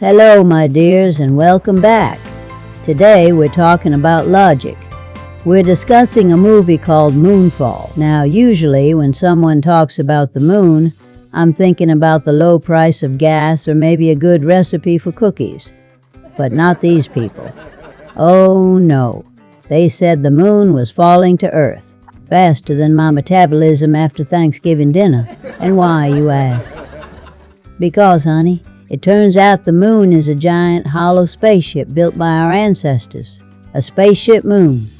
Hello, my dears, and welcome back. Today we're talking about logic. We're discussing a movie called Moonfall. Now, usually when someone talks about the moon, I'm thinking about the low price of gas or maybe a good recipe for cookies. But not these people. Oh no. They said the moon was falling to Earth, faster than my metabolism after Thanksgiving dinner. And why, you ask? Because, honey, it turns out the moon is a giant hollow spaceship built by our ancestors. A spaceship moon.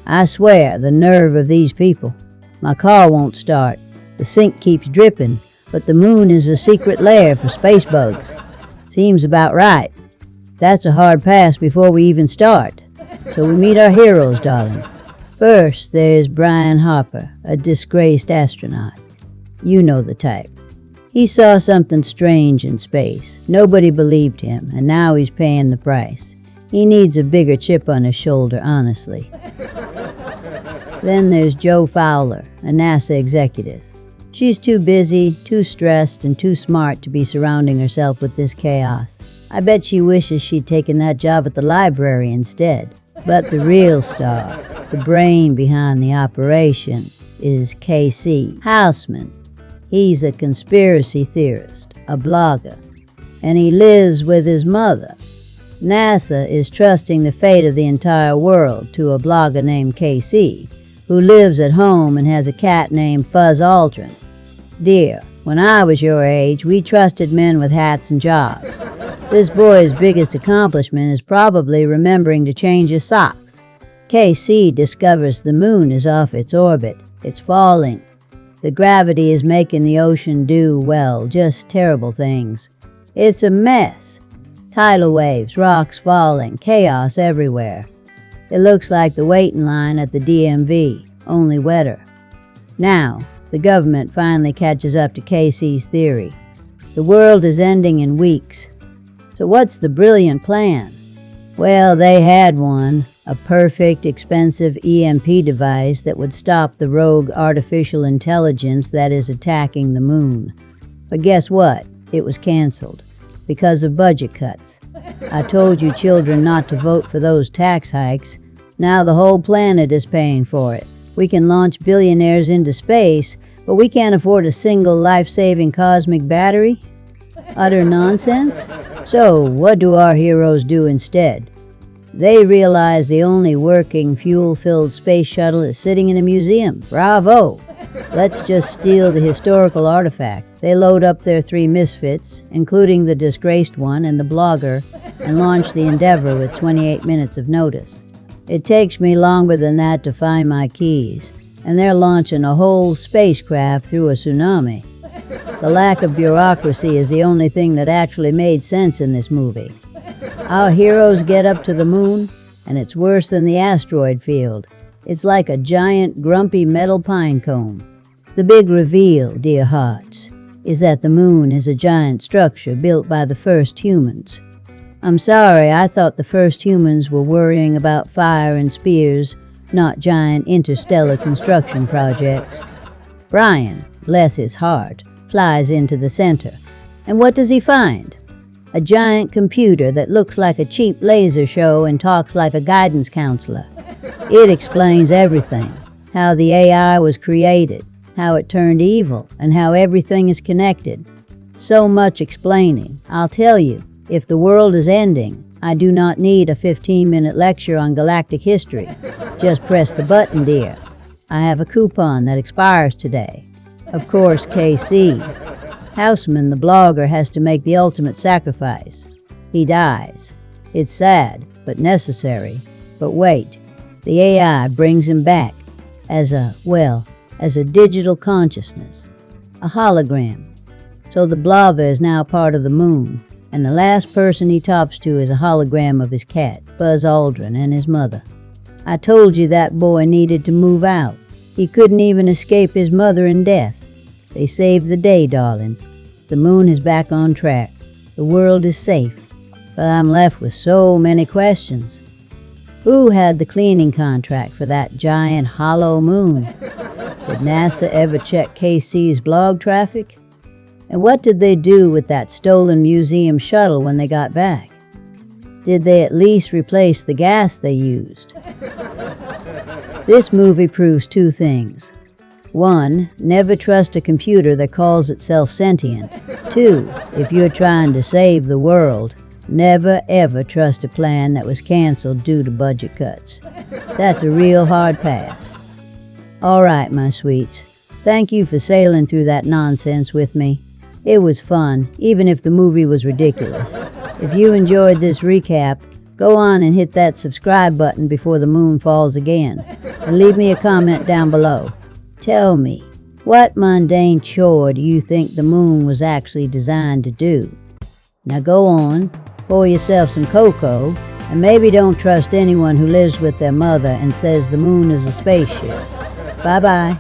I swear, the nerve of these people. My car won't start. The sink keeps dripping, but the moon is a secret lair for space bugs. Seems about right. That's a hard pass before we even start. So we meet our heroes, darlings. First, there's Brian Harper, a disgraced astronaut. You know the type. He saw something strange in space. Nobody believed him, and now he's paying the price. He needs a bigger chip on his shoulder, honestly. Then there's Jo Fowler, a NASA executive. She's too busy, too stressed, and too smart to be surrounding herself with this chaos. I bet she wishes she'd taken that job at the library instead. But the real star, the brain behind the operation, is K.C. Houseman. He's a conspiracy theorist, a blogger, and he lives with his mother. NASA is trusting the fate of the entire world to a blogger named K.C., who lives at home and has a cat named Fuzz Aldrin. Dear, when I was your age, we trusted men with hats and jobs. This boy's biggest accomplishment is probably remembering to change his socks. K.C. discovers the moon is off its orbit. It's falling. The gravity is making the ocean do, well, just terrible things. It's a mess. Tidal waves, rocks falling, chaos everywhere. It looks like the waiting line at the DMV, only wetter. Now, the government finally catches up to K.C.'s theory. The world is ending in weeks. So what's the brilliant plan? Well, they had one. A perfect, expensive EMP device that would stop the rogue artificial intelligence that is attacking the moon. But guess what? It was canceled. Because of budget cuts. I told you children not to vote for those tax hikes. Now the whole planet is paying for it. We can launch billionaires into space, but we can't afford a single life-saving cosmic battery? Utter nonsense? So, what do our heroes do instead? They realize the only working, fuel-filled space shuttle is sitting in a museum. Bravo! Let's just steal the historical artifact. They load up their three misfits, including the disgraced one and the blogger, and launch the Endeavour with 28 minutes of notice. It takes me longer than that to find my keys, and they're launching a whole spacecraft through a tsunami. The lack of bureaucracy is the only thing that actually made sense in this movie. Our heroes get up to the moon, and it's worse than the asteroid field. It's like a giant, grumpy metal pine cone. The big reveal, dear hearts, is that the moon is a giant structure built by the first humans. I'm sorry, I thought the first humans were worrying about fire and spears, not giant interstellar construction projects. Brian, bless his heart, flies into the center. And what does he find? A giant computer that looks like a cheap laser show and talks like a guidance counselor. It explains everything. How the AI was created, how it turned evil, and how everything is connected. So much explaining. I'll tell you, if the world is ending, I do not need a 15-minute lecture on galactic history. Just press the button, dear. I have a coupon that expires today. Of course, K.C. Houseman, the blogger, has to make the ultimate sacrifice. He dies. It's sad, but necessary. But wait, the AI brings him back as a digital consciousness, a hologram. So the blogger is now part of the moon, and the last person he talks to is a hologram of his cat, Buzz Aldrin, and his mother. I told you that boy needed to move out. He couldn't even escape his mother and death. They saved the day, darling. The moon is back on track. The world is safe. But I'm left with so many questions. Who had the cleaning contract for that giant hollow moon? Did NASA ever check K.C.'s blog traffic? And what did they do with that stolen museum shuttle when they got back? Did they at least replace the gas they used? This movie proves two things. 1. Never trust a computer that calls itself sentient. 2. If you're trying to save the world, never ever trust a plan that was canceled due to budget cuts. That's a real hard pass. Alright, my sweets. Thank you for sailing through that nonsense with me. It was fun, even if the movie was ridiculous. If you enjoyed this recap, go on and hit that subscribe button before the moon falls again, and leave me a comment down below. Tell me, what mundane chore do you think the moon was actually designed to do? Now go on, pour yourself some cocoa, and maybe don't trust anyone who lives with their mother and says the moon is a spaceship. Bye-bye.